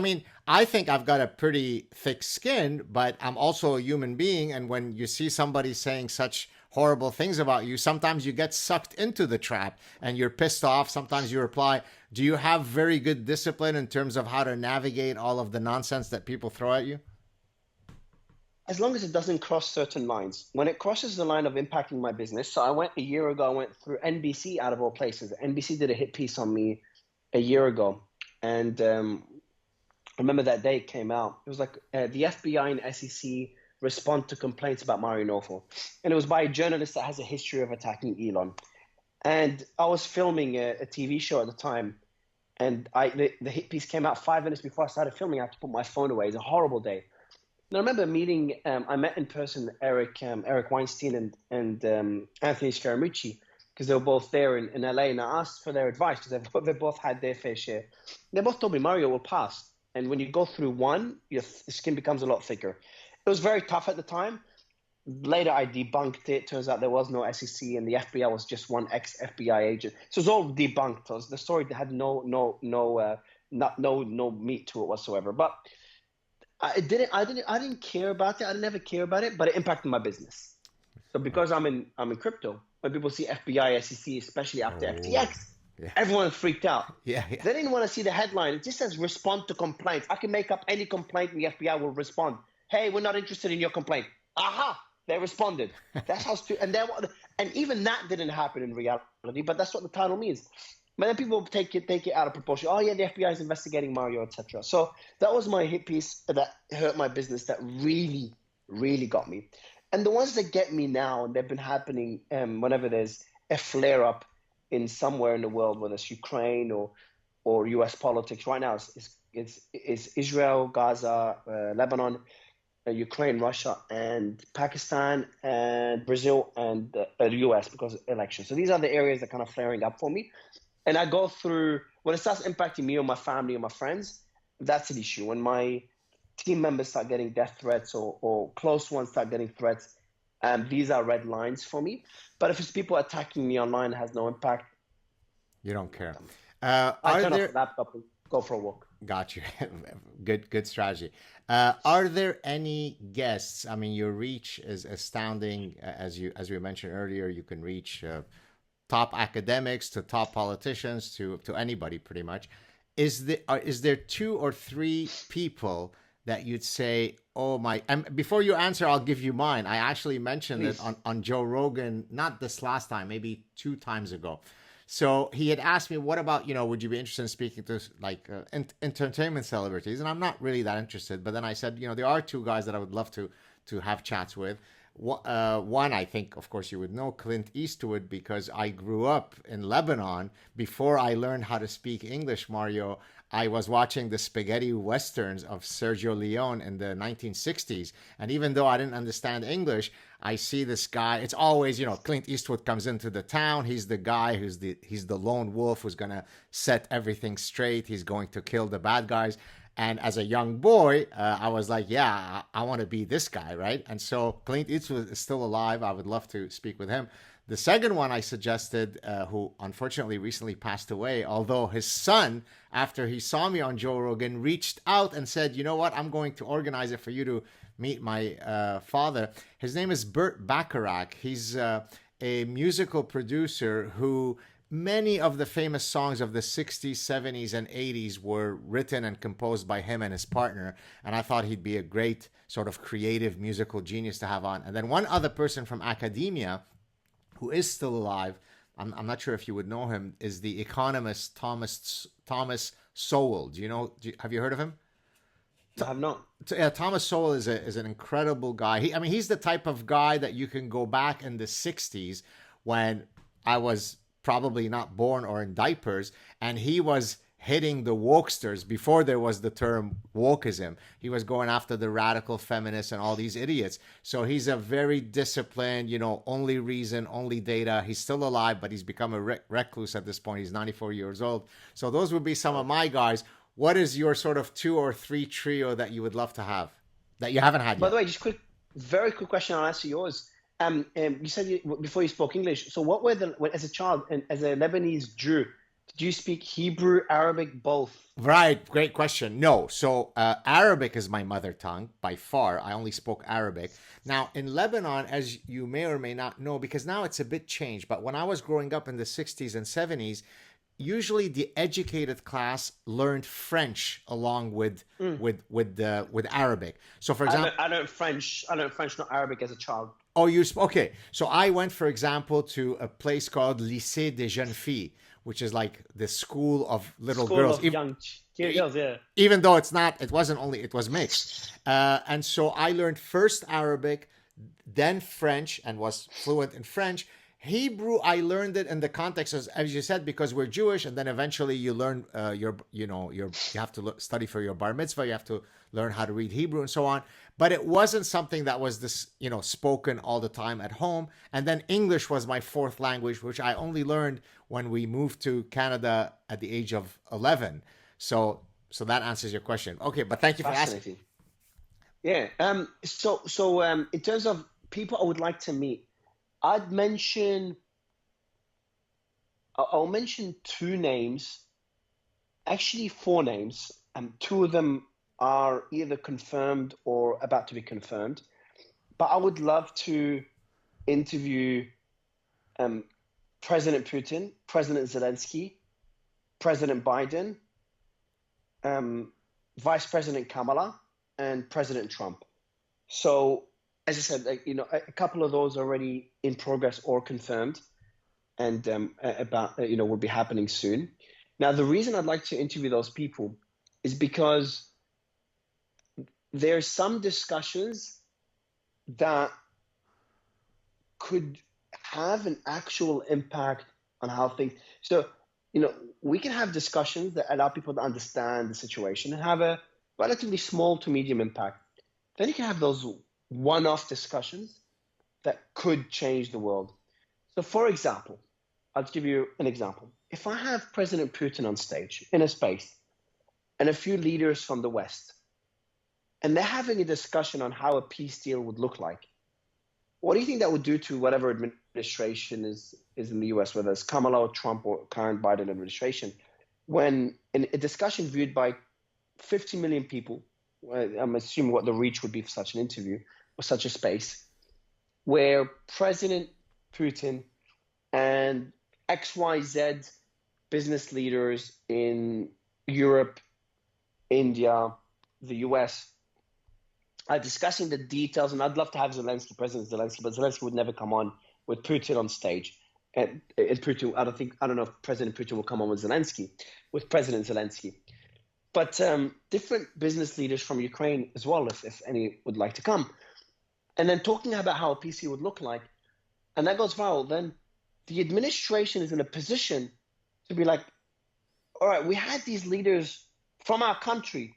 I think I've got a pretty thick skin, but I'm also a human being. And when you see somebody saying such horrible things about you, sometimes you get sucked into the trap and you're pissed off. Sometimes you reply. Do you have very good discipline in terms of how to navigate all of the nonsense that people throw at you? As long as it doesn't cross certain lines. When it crosses the line of impacting my business, so a year ago, I went through NBC out of all places. NBC did a hit piece on me a year ago. And I remember that day it came out. It was like the FBI and SEC respond to complaints about Mario Nawfal. And it was by a journalist that has a history of attacking Elon. And I was filming a TV show at the time. And the hit piece came out 5 minutes before I started filming. I had to put my phone away. It was a horrible day. And I remember meeting, I met in person Eric Weinstein and Anthony Scaramucci, because they were both there in LA, and I asked for their advice because they both had their fair share. They both told me Mario will pass, and when you go through one, your skin becomes a lot thicker. It was very tough at the time. Later, I debunked it. Turns out there was no SEC, and the FBI was just one ex-FBI agent. So it was all debunked. So the story had no meat to it whatsoever. But I didn't care about it. I never care about it, but it impacted my business. So because I'm in crypto, when people see FBI, SEC, especially after FTX, everyone freaked out. Yeah. They didn't want to see the headline. It just says respond to complaints. I can make up any complaint and the FBI will respond. Hey, we're not interested in your complaint. Aha! They responded. That's how stupid. And even that didn't happen in reality, but that's what the title means. But then people take it out of proportion. Oh yeah, the FBI is investigating Mario, etc. So that was my hit piece that hurt my business. That really, really got me. And the ones that get me now, and they've been happening whenever there's a flare up in somewhere in the world, whether it's Ukraine or U.S. politics. Right now, it's Israel, Gaza, Lebanon, Ukraine, Russia, and Pakistan, and Brazil, and the U.S. because of elections. So these are the areas that kind of flaring up for me. And I go through, when it starts impacting me or my family or my friends, that's an issue. When my team members start getting death threats or close ones start getting threats, these are red lines for me. But if it's people attacking me online, it has no impact. You don't care. I turn off the laptop and go for a walk. Got you. Good strategy. Are there any guests? I mean, your reach is astounding. As we mentioned earlier, you can reach top academics to top politicians to anybody pretty much. Is there 2 or 3 people that you'd say, oh my, and before you answer, I'll give you mine. I actually mentioned it on Joe Rogan, not this last time, maybe 2 times ago. So he had asked me, what about, would you be interested in speaking to entertainment celebrities? And I'm not really that interested. But then I said, there are 2 guys that I would love to have chats with. One, I think, of course, you would know, Clint Eastwood, because I grew up in Lebanon. Before I learned how to speak English, Mario, I was watching the spaghetti westerns of Sergio Leone in the 1960s. And even though I didn't understand English, I see this guy. It's always, Clint Eastwood comes into the town. He's the guy he's the lone wolf who's going to set everything straight. He's going to kill the bad guys. And as a young boy, I was like, yeah, I want to be this guy, right? And so Clint Eastwood is still alive. I would love to speak with him. The second one I suggested, who unfortunately recently passed away, although his son, after he saw me on Joe Rogan, reached out and said, you know what, I'm going to organize it for you to meet my father. His name is Burt Bacharach. He's a musical producer who many of the famous songs of the 60s, 70s, and 80s were written and composed by him and his partner. And I thought he'd be a great sort of creative musical genius to have on. And then one other person from academia who is still alive, I'm not sure if you would know him, is the economist Thomas Sowell. Have you heard of him? I have not. Yeah, Thomas Sowell is an incredible guy. He's the type of guy that you can go back in the 60s when I was probably not born or in diapers, and he was hitting the wokesters before there was the term wokeism. He was going after the radical feminists and all these idiots. So he's a very disciplined, only reason, only data. He's still alive, but he's become a recluse at this point. He's 94 years old. So those would be some of my guys. What is your sort of 2 or 3 trio that you would love to have that you haven't had yet? By the way, just very quick question. I'll answer yours. You said before you spoke English. So what were as a child and as a Lebanese Jew, did you speak Hebrew, Arabic, both? Right. Great question. No. So Arabic is my mother tongue by far. I only spoke Arabic. Now in Lebanon, as you may or may not know, because now it's a bit changed, but when I was growing up in the 60s and 70s, usually the educated class learned French along with Arabic. So for example, I learned French, not Arabic as a child. Oh, okay. So I went, for example, to a place called Lycée des Jeunes Filles, which is like the school of little girls. Of young girls, yeah. Even though it was mixed. And so I learned first Arabic, then French, and was fluent in French. Hebrew, I learned it in the context, as you said, because we're Jewish, and then eventually you learn you have to study for your bar mitzvah, you have to learn how to read Hebrew and so on. But it wasn't something that was spoken all the time at home. And then English was my fourth language, which I only learned when we moved to Canada at the age of 11. So that answers your question. Okay, but thank you for asking. Yeah. So in terms of people I would like to meet, I'll mention 2 names, actually 4 names. 2 of them are either confirmed or about to be confirmed. But I would love to interview President Putin, President Zelensky, President Biden, Vice President Kamala, and President Trump. So, as I said, a couple of those are already in progress or confirmed, and will be happening soon. Now, the reason I'd like to interview those people is because there's some discussions that could have an actual impact on how things. So, we can have discussions that allow people to understand the situation and have a relatively small to medium impact. Then you can have those one-off discussions that could change the world. So, for example, I'll give you an example. If I have President Putin on stage in a space and a few leaders from the West, and they're having a discussion on how a peace deal would look like, what do you think that would do to whatever administration is in the US, whether it's Kamala or Trump or current Biden administration, when in a discussion viewed by 50 million people, I'm assuming what the reach would be for such an interview or such a space, where President Putin and XYZ business leaders in Europe, India, the US are discussing the details, and I'd love to have President Zelensky, but Zelensky would never come on with Putin on stage. And Putin, I don't know if President Putin will come on with President Zelensky. But different business leaders from Ukraine as well, if any would like to come. And then talking about how a peace deal would look like, and that goes viral, then the administration is in a position to be like, all right, we had these leaders from our country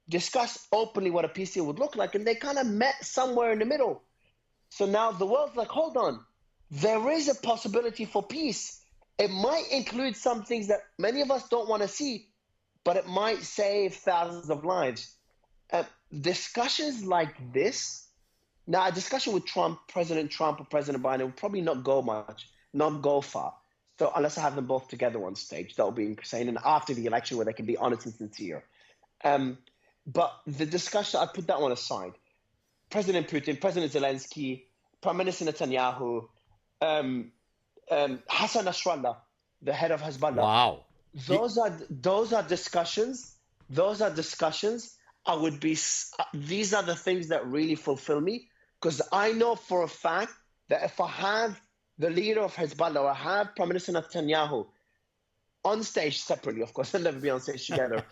discuss openly what a peace deal would look like, and they kind of met somewhere in the middle. So now the world's like, hold on, there is a possibility for peace. It might include some things that many of us don't want to see, but it might save thousands of lives. Discussions like this, now a discussion with President Trump or President Biden will probably not go far. So unless I have them both together on stage, that will be insane. And after the election, where they can be honest and sincere. But the discussion, I put that one aside. President Putin, President Zelensky, Prime Minister Netanyahu, Hassan Nasrallah, the head of Hezbollah. Wow. Those are discussions. These are the things that really fulfill me, because I know for a fact that if I have the leader of Hezbollah or I have Prime Minister Netanyahu on stage separately, of course, they'll never be on stage together,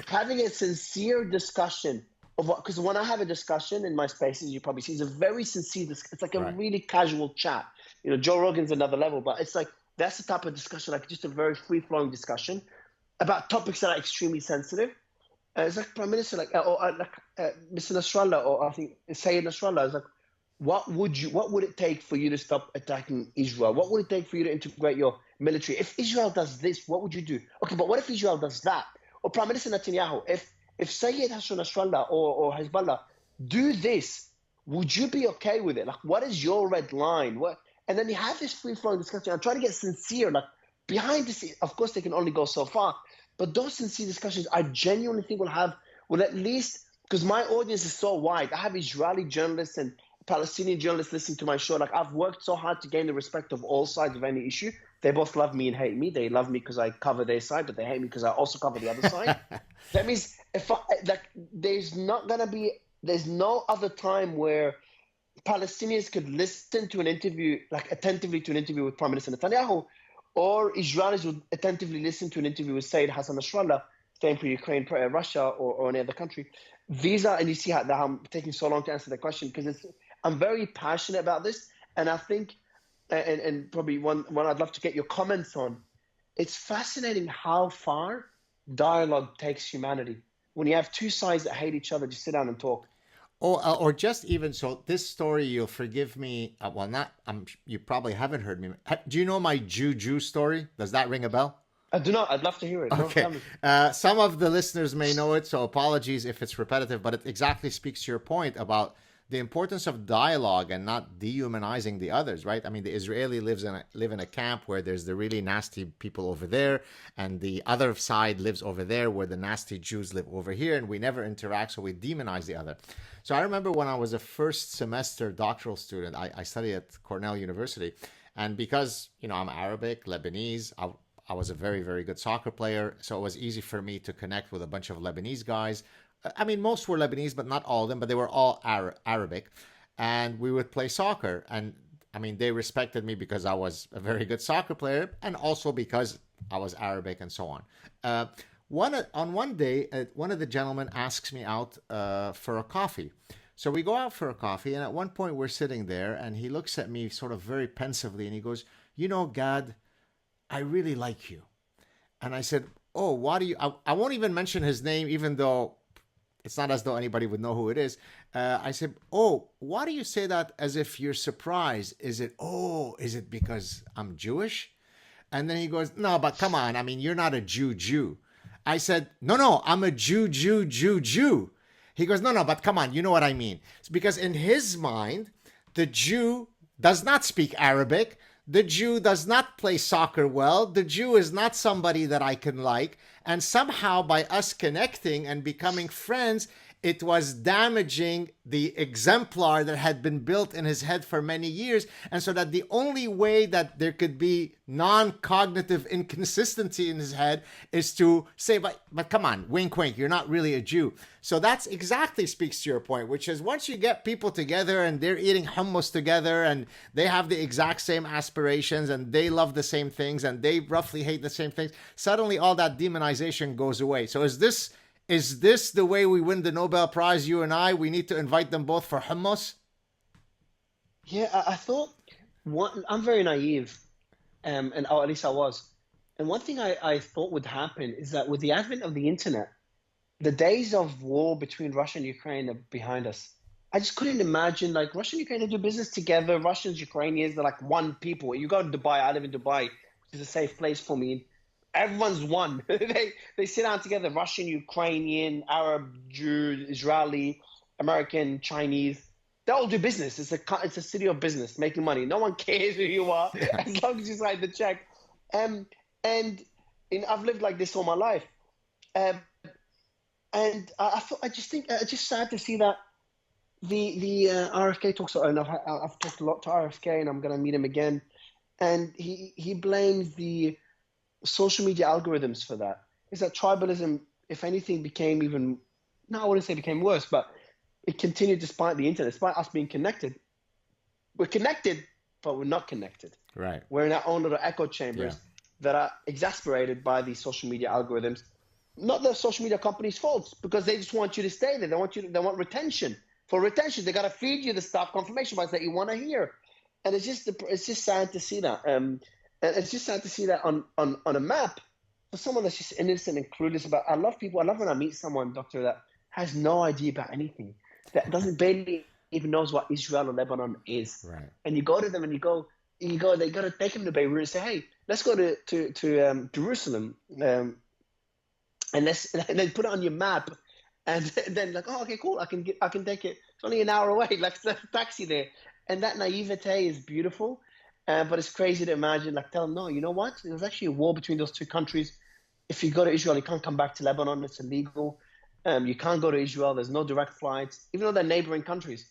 having a sincere discussion of what, because when I have a discussion in my spaces, you probably see, it's a very sincere discussion. It's like a really casual chat. You know, Joe Rogan's another level, but it's like, that's the type of discussion, like just a very free-flowing discussion about topics that are extremely sensitive. It's like Prime Minister, Mr. Nasrallah, or I think Sayyid Nasrallah is like, what would it take for you to stop attacking Israel? What would it take for you to integrate your military? If Israel does this, what would you do? Okay, but what if Israel does that? Or Prime Minister Netanyahu, if Sayyid Hassan Nasrallah or Hezbollah do this, would you be okay with it? Like, what is your red line? And then you have this free-flowing discussion. I'm trying to get sincere. Like, behind the scenes, of course, they can only go so far. But those sincere discussions, I genuinely think will at least, because my audience is so wide. I have Israeli journalists and Palestinian journalists listening to my show. Like, I've worked so hard to gain the respect of all sides of any issue. They both love me and hate me. They love me because I cover their side, but they hate me because I also cover the other side. That means there's no other time where Palestinians could listen to an interview, like attentively to an interview with Prime Minister Netanyahu, or Israelis would attentively listen to an interview with Sayyid Hassan Nasrallah, staying for Ukraine, Russia, or any other country. And you see how I'm taking so long to answer the question, because I'm very passionate about this, and I think, and probably one I'd love to get your comments on. It's fascinating how far dialogue takes humanity. When you have two sides that hate each other, just sit down and talk. Or just even so, this story, you'll forgive me. You probably haven't heard me. Do you know my Jew story? Does that ring a bell? I do not. I'd love to hear it. Okay. Some of the listeners may know it, so apologies if it's repetitive, but it exactly speaks to your point about the importance of dialogue and not dehumanizing the others, right? I mean, the Israeli live in a camp where there's the really nasty people over there, and the other side lives over there where the nasty Jews live over here, and we never interact, so we demonize the other. So I remember when I was a first semester doctoral student, I studied at Cornell University, and because, I'm Arabic, Lebanese, I was a very, very good soccer player, so it was easy for me to connect with a bunch of Lebanese guys. I mean, most were Lebanese, but not all of them, but they were all Arabic. And we would play soccer. And I mean, they respected me because I was a very good soccer player, and also because I was Arabic and so on. One day, one of the gentlemen asks me out for a coffee. So we go out for a coffee, and at one point we're sitting there, and he looks at me sort of very pensively, and he goes, Gad, I really like you. And I said, oh, why do you... I won't even mention his name, even though it's not as though anybody would know who it is. I said, oh, why do you say that as if you're surprised? Is it because I'm Jewish? And then he goes, no, but come on. I mean, you're not a Jew. I said, no, I'm a Jew. He goes, no, but come on. You know what I mean. It's because in his mind, the Jew does not speak Arabic. The Jew does not play soccer well. The Jew is not somebody that I can like. And somehow by us connecting and becoming friends, it was damaging the exemplar that had been built in his head for many years. And so that the only way that there could be non-cognitive inconsistency in his head is to say, but come on, wink, wink, you're not really a Jew. So that's exactly speaks to your point, which is once you get people together and they're eating hummus together and they have the exact same aspirations and they love the same things and they roughly hate the same things, suddenly all that demonization goes away. So is this the way we win the Nobel Prize, you and I? We need to invite them both for hummus? Yeah, I thought, I'm very naive, at least I was. And one thing I thought would happen is that with the advent of the internet, the days of war between Russia and Ukraine are behind us. I just couldn't imagine like Russia and Ukraine, they do business together. Russians, Ukrainians, they're like one people. You go to Dubai, I live in Dubai, which is a safe place for me. Everyone's one. They sit down together, Russian, Ukrainian, Arab, Jew, Israeli, American, Chinese. They all do business. It's a city of business, making money. No one cares who you are as long as you sign the check. And I've lived like this all my life. Um, and I just think it's just sad to see that the RFK talks. And I've talked a lot to RFK, and I'm going to meet him again. And he blames the social media algorithms for that. Is that tribalism, if anything, became even, no, I wouldn't say became worse, but it continued despite the internet, despite us being connected. We're connected, but we're not connected. Right. We're in our own little echo chambers that are exasperated by these social media algorithms. Not the social media companies' faults, because they just want you to stay there. They want retention. For retention, they got to feed you the stuff, confirmation bias that you want to hear. And it's just sad to see that. And it's just sad to see that on a map for someone that's just innocent and clueless about. I love when I meet someone, doctor, that has no idea about anything, that doesn't barely even knows what Israel or Lebanon is. Right. And you go to them and you go. They got to take him to Beirut and say, hey, let's go to Jerusalem, and then put it on your map, and then like, oh, okay, cool, I can take it. It's only an hour away, like the taxi there, and that naivete is beautiful, but it's crazy to imagine. Like, tell them, no, you know what? There's actually a war between those two countries. If you go to Israel, you can't come back to Lebanon. It's illegal. You can't go to Israel. There's no direct flights, even though they're neighboring countries.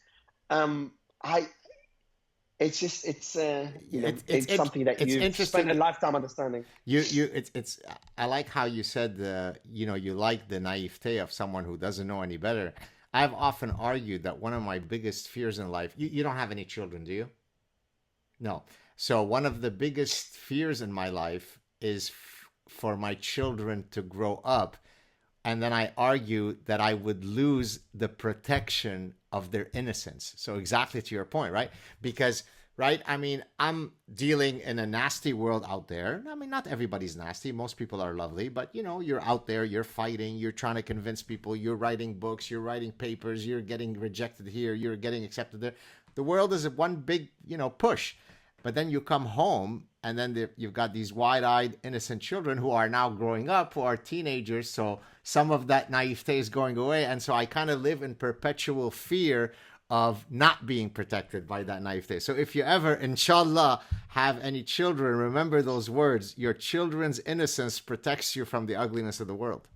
It's just it's something that you spend a lifetime understanding. I like how you said you like the naivete of someone who doesn't know any better. I've often argued that one of my biggest fears in life. You don't have any children, do you? No. So one of the biggest fears in my life is for my children to grow up, and then I argue that I would lose the protection of their innocence. So exactly to your point, right? Because, right, I mean, I'm dealing in a nasty world out there. I mean, not everybody's nasty. Most people are lovely, but you're out there, you're fighting, you're trying to convince people, you're writing books, you're writing papers, you're getting rejected here, you're getting accepted there. The world is one big, push. But then you come home, and then you've got these wide-eyed, innocent children who are now growing up, who are teenagers. So some of that naivete is going away. And so I kind of live in perpetual fear of not being protected by that naivete. So if you ever, inshallah, have any children, remember those words. Your children's innocence protects you from the ugliness of the world.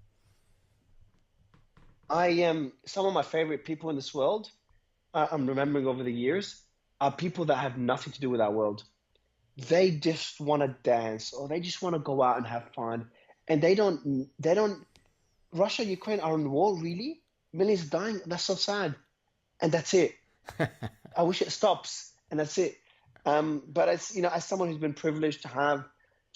Some of my favorite people in this world, I'm remembering over the years, are people that have nothing to do with our world. They just want to dance, or they just want to go out and have fun. And they don't, Russia, Ukraine are in war, really? Millions dying? That's so sad. And that's it. I wish it stops, and that's it. But as someone who's been privileged to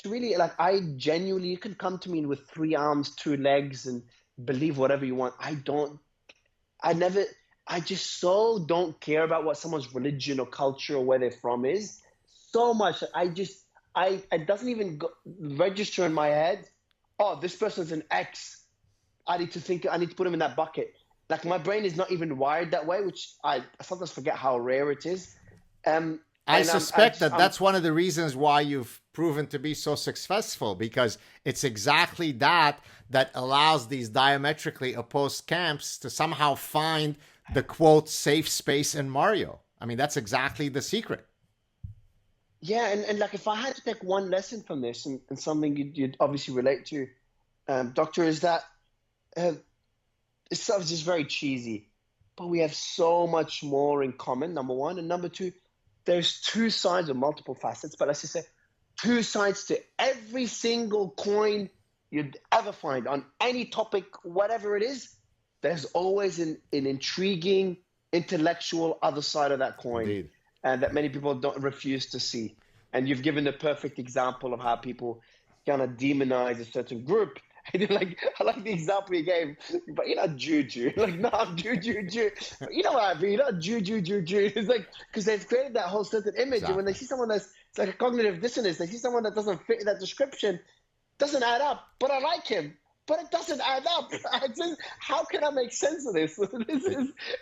really, like, I genuinely, you can come to me with 3 arms, 2 legs, and believe whatever you want. I just so don't care about what someone's religion or culture or where they're from is so much. It doesn't even register in my head. Oh, this person's an X. I need to put him in that bucket. Like, my brain is not even wired that way, which I sometimes forget how rare it is. I suspect that's one of the reasons why you've proven to be so successful, because it's exactly that allows these diametrically opposed camps to somehow find the quote safe space in Mario. I mean, that's exactly the secret. Yeah, and like, if I had to take one lesson from this, and something you'd obviously relate to, Doctor, is that this stuff is just very cheesy, but we have so much more in common, number one. And number two, there's 2 sides of multiple facets, but let's just say 2 sides to every single coin you'd ever find on any topic, whatever it is. There's always an intriguing, intellectual other side of that coin. Indeed. And that many people refuse to see. And you've given the perfect example of how people kind of demonize a certain group. And I like the example you gave, but you're not Juju. Like, no, I'm Juju. You know what I mean? You're not Juju. It's like, because they've created that whole certain image. Exactly. And when they see someone it's like a cognitive dissonance. They see someone that doesn't fit that description. doesn't add up, but I like him. But it doesn't add up. How can I make sense of this?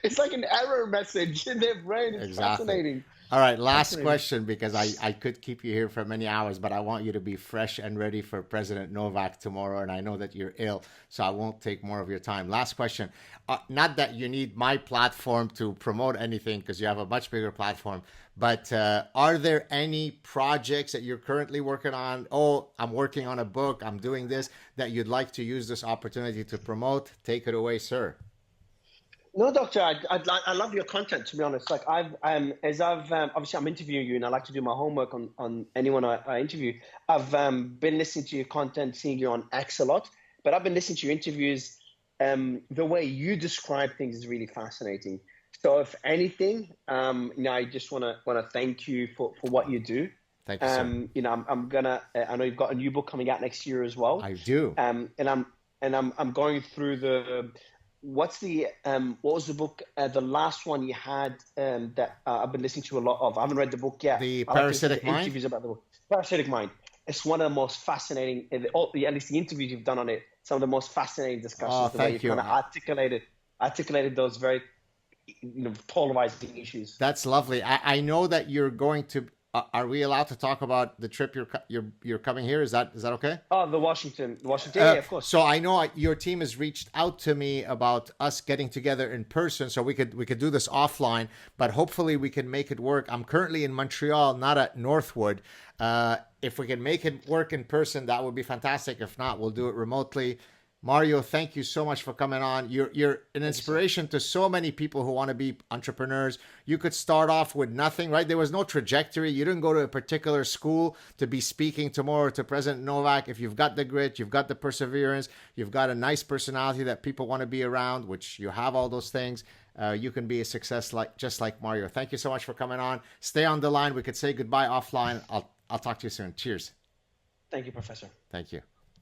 It's like an error message in their brain. It's Exactly. fascinating. All right, last Fascinating. question, because I could keep you here for many hours, but I want you to be fresh and ready for President Novak tomorrow. And I know that you're ill, so I won't take more of your time. Last question. Not that you need my platform to promote anything, because you have a much bigger platform, but are there any projects that you're currently working on? Oh, I'm working on a book, I'm doing this, that you'd like to use this opportunity to promote? Take it away, sir. No, doctor, I love your content. To be honest, like I've obviously I'm interviewing you, and I like to do my homework on anyone I interview. I've been listening to your content, seeing you on X a lot, but I've been listening to your interviews. The way you describe things is really fascinating. So, if anything, I just wanna thank you for what you do. Thank you, sir. I'm gonna. I know you've got a new book coming out next year as well. I do. And I'm going through the what was the book, the last one you had, that I've been listening to a lot of. I haven't read the book yet. The I like to listen Parasitic to Mind? interviews about the book. Parasitic Mind. It's one of the most fascinating, at least the interviews you've done on it, some of the most fascinating discussions. Oh, The way thank you you. kind of articulated those very, polarizing issues. That's lovely. I know that you're going to. Are we allowed to talk about the trip you're coming here? Is that okay? Oh, the Washington. Yeah, of course. So I know your team has reached out to me about us getting together in person, so we could do this offline, but hopefully we can make it work. I'm currently in Montreal, not at Northwood. If we can make it work in person, that would be fantastic. If not, we'll do it remotely. Mario, thank you so much for coming on. You're an inspiration to so many people who want to be entrepreneurs. You could start off with nothing, right? There was no trajectory. You didn't go to a particular school to be speaking tomorrow to President Novak. If you've got the grit, you've got the perseverance, you've got a nice personality that people want to be around, which you have all those things, you can be a success just like Mario. Thank you so much for coming on. Stay on the line. We could say goodbye offline. I'll talk to you soon. Cheers. Thank you, Professor. Thank you.